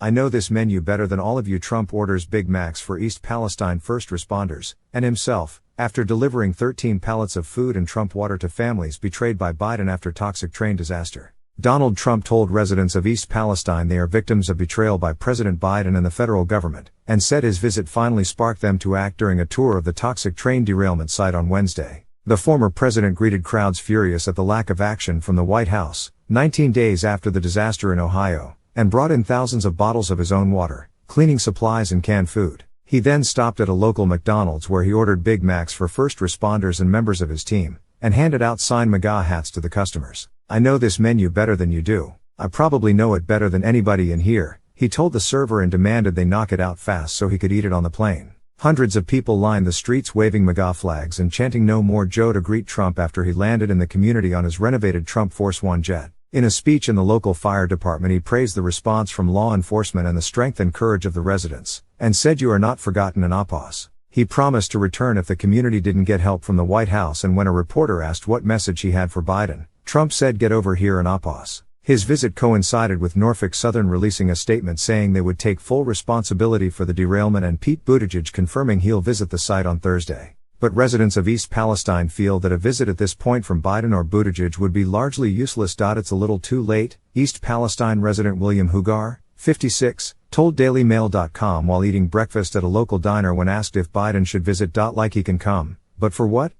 I know this menu better than all of you. Trump orders Big Macs for East Palestine first responders, and himself, after delivering 13 pallets of food and Trump water to families betrayed by Biden after toxic train disaster. Donald Trump told residents of East Palestine they are victims of betrayal by President Biden and the federal government, and said his visit finally sparked them to act during a tour of the toxic train derailment site on Wednesday. The former president greeted crowds furious at the lack of action from the White House, 19 days after the disaster in Ohio, and brought in thousands of bottles of his own water, cleaning supplies and canned food. He then stopped at a local McDonald's where he ordered Big Macs for first responders and members of his team, and handed out signed MAGA hats to the customers. I know this menu better than you do. I probably know it better than anybody in here, he told the server and demanded they knock it out fast so he could eat it on the plane. Hundreds of people lined the streets waving MAGA flags and chanting "No More Joe" to greet Trump after he landed in the community on his renovated Trump Force One jet. In a speech in the local fire department, he praised the response from law enforcement and the strength and courage of the residents, and said "You are not forgotten in Apos." He promised to return if the community didn't get help from the White House, and when a reporter asked what message he had for Biden, Trump said "Get over here in Apos." His visit coincided with Norfolk Southern releasing a statement saying they would take full responsibility for the derailment, and Pete Buttigieg confirming he'll visit the site on Thursday. But residents of East Palestine feel that a visit at this point from Biden or Buttigieg would be largely useless. It's a little too late, East Palestine resident William Hugar, 56, told DailyMail.com while eating breakfast at a local diner when asked if Biden should visit. Like he can come, but for what?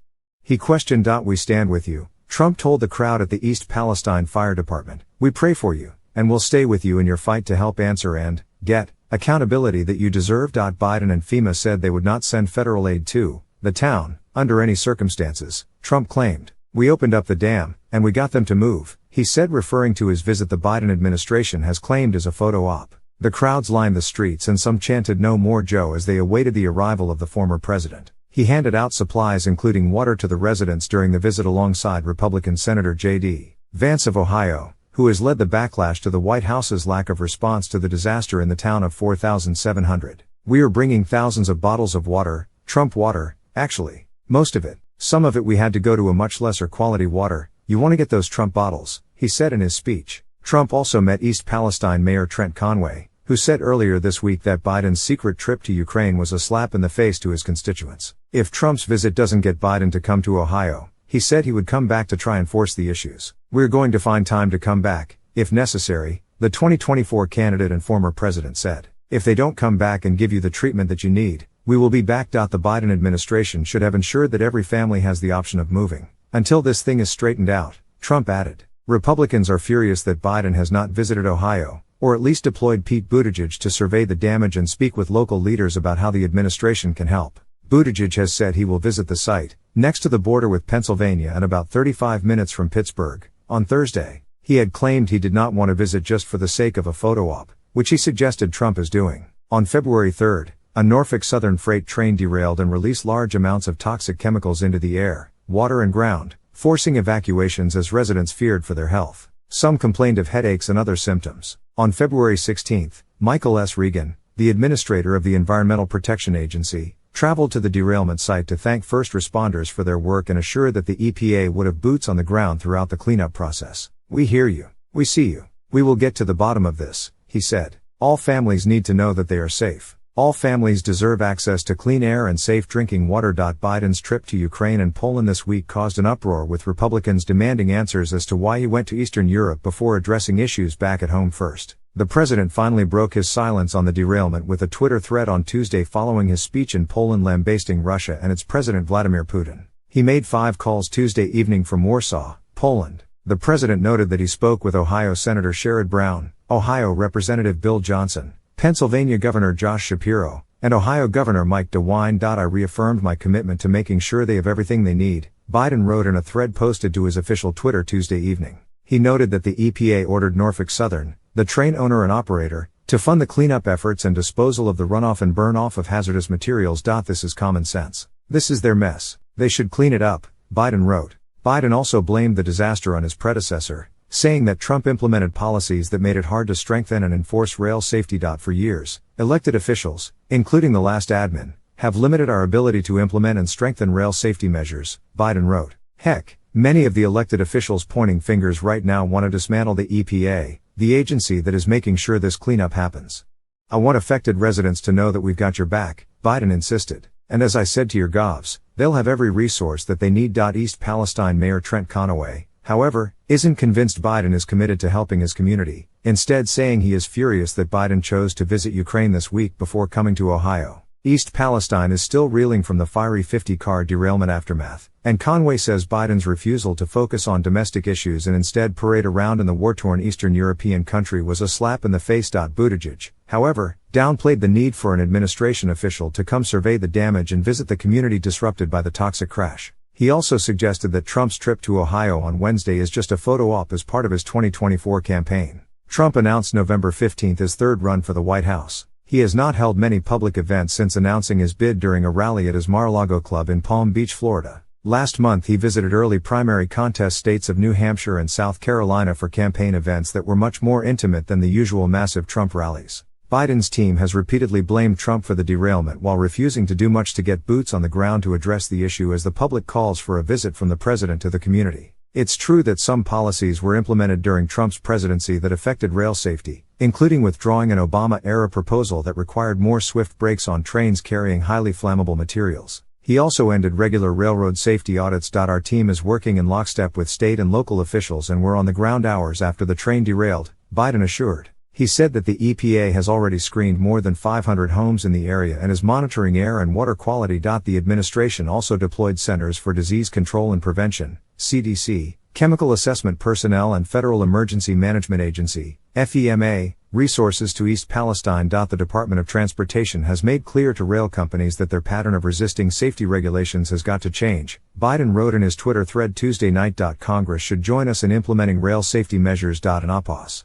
He questioned. We stand with you, Trump told the crowd at the East Palestine Fire Department. We pray for you, and we'll stay with you in your fight to help answer and get accountability that you deserve. Biden and FEMA said they would not send federal aid to the town, under any circumstances, Trump claimed. We opened up the dam, and we got them to move, he said, referring to his visit the Biden administration has claimed as a photo op. The crowds lined the streets and some chanted "No More Joe" as they awaited the arrival of the former president. He handed out supplies including water to the residents during the visit alongside Republican Senator J.D. Vance of Ohio, who has led the backlash to the White House's lack of response to the disaster in the town of 4,700. We are bringing thousands of bottles of water, Trump water, actually. Most of it. Some of it we had to go to a much lesser quality water. You want to get those Trump bottles, he said in his speech. Trump also met East Palestine Mayor Trent Conway, who said earlier this week that Biden's secret trip to Ukraine was a slap in the face to his constituents. If Trump's visit doesn't get Biden to come to Ohio, he said he would come back to try and force the issues. We're going to find time to come back, if necessary, the 2024 candidate and former president said. If they don't come back and give you the treatment that you need, we will be back. The Biden administration should have ensured that every family has the option of moving until this thing is straightened out, Trump added. Republicans are furious that Biden has not visited Ohio, or at least deployed Pete Buttigieg to survey the damage and speak with local leaders about how the administration can help. Buttigieg has said he will visit the site, next to the border with Pennsylvania and about 35 minutes from Pittsburgh, on Thursday. He had claimed he did not want to visit just for the sake of a photo op, which he suggested Trump is doing. On February 3, a Norfolk Southern freight train derailed and released large amounts of toxic chemicals into the air, water and ground, forcing evacuations as residents feared for their health. Some complained of headaches and other symptoms. On February 16, Michael S. Regan, the administrator of the Environmental Protection Agency, traveled to the derailment site to thank first responders for their work and assure that the EPA would have boots on the ground throughout the cleanup process. We hear you. We see you. We will get to the bottom of this, he said. All families need to know that they are safe. All families deserve access to clean air and safe drinking water. Biden's trip to Ukraine and Poland this week caused an uproar, with Republicans demanding answers as to why he went to Eastern Europe before addressing issues back at home first. The president finally broke his silence on the derailment with a Twitter thread on Tuesday following his speech in Poland lambasting Russia and its President Vladimir Putin. He made 5 calls Tuesday evening from Warsaw, Poland. The president noted that he spoke with Ohio Senator Sherrod Brown, Ohio Representative Bill Johnson, Pennsylvania Governor Josh Shapiro, and Ohio Governor Mike DeWine. I reaffirmed my commitment to making sure they have everything they need, Biden wrote in a thread posted to his official Twitter Tuesday evening. He noted that the EPA ordered Norfolk Southern, the train owner and operator, to fund the cleanup efforts and disposal of the runoff and burn-off of hazardous materials. This is common sense. This is their mess. They should clean it up, Biden wrote. Biden also blamed the disaster on his predecessor, saying that Trump implemented policies that made it hard to strengthen and enforce rail safety. For years, elected officials, including the last admin, have limited our ability to implement and strengthen rail safety measures, Biden wrote. Heck, many of the elected officials pointing fingers right now want to dismantle the EPA, the agency that is making sure this cleanup happens. "I want affected residents to know that we've got your back," Biden insisted. "And as I said to your govs, they'll have every resource that they need." East Palestine Mayor Trent Conaway, however, isn't convinced Biden is committed to helping his community, instead saying he is furious that Biden chose to visit Ukraine this week before coming to Ohio. East Palestine is still reeling from the fiery 50-car derailment aftermath, and Conway says Biden's refusal to focus on domestic issues and instead parade around in the war-torn Eastern European country was a slap in the face. Buttigieg, however, downplayed the need for an administration official to come survey the damage and visit the community disrupted by the toxic crash. He also suggested that Trump's trip to Ohio on Wednesday is just a photo op as part of his 2024 campaign. Trump announced November 15 his third run for the White House. He has not held many public events since announcing his bid during a rally at his Mar-a-Lago club in Palm Beach, Florida. Last month he visited early primary contest states of New Hampshire and South Carolina for campaign events that were much more intimate than the usual massive Trump rallies. Biden's team has repeatedly blamed Trump for the derailment while refusing to do much to get boots on the ground to address the issue as the public calls for a visit from the president to the community. It's true that some policies were implemented during Trump's presidency that affected rail safety, including withdrawing an Obama-era proposal that required more swift brakes on trains carrying highly flammable materials. He also ended regular railroad safety audits. Our team is working in lockstep with state and local officials and we're on the ground hours after the train derailed, Biden assured. He said that the EPA has already screened more than 500 homes in the area and is monitoring air and water quality. The administration also deployed Centers for Disease Control and Prevention, CDC, chemical assessment personnel and Federal Emergency Management Agency, FEMA, resources to East Palestine. The Department of Transportation has made clear to rail companies that their pattern of resisting safety regulations has got to change, Biden wrote in his Twitter thread Tuesday night. Congress should join us in implementing rail safety measures. An oppos.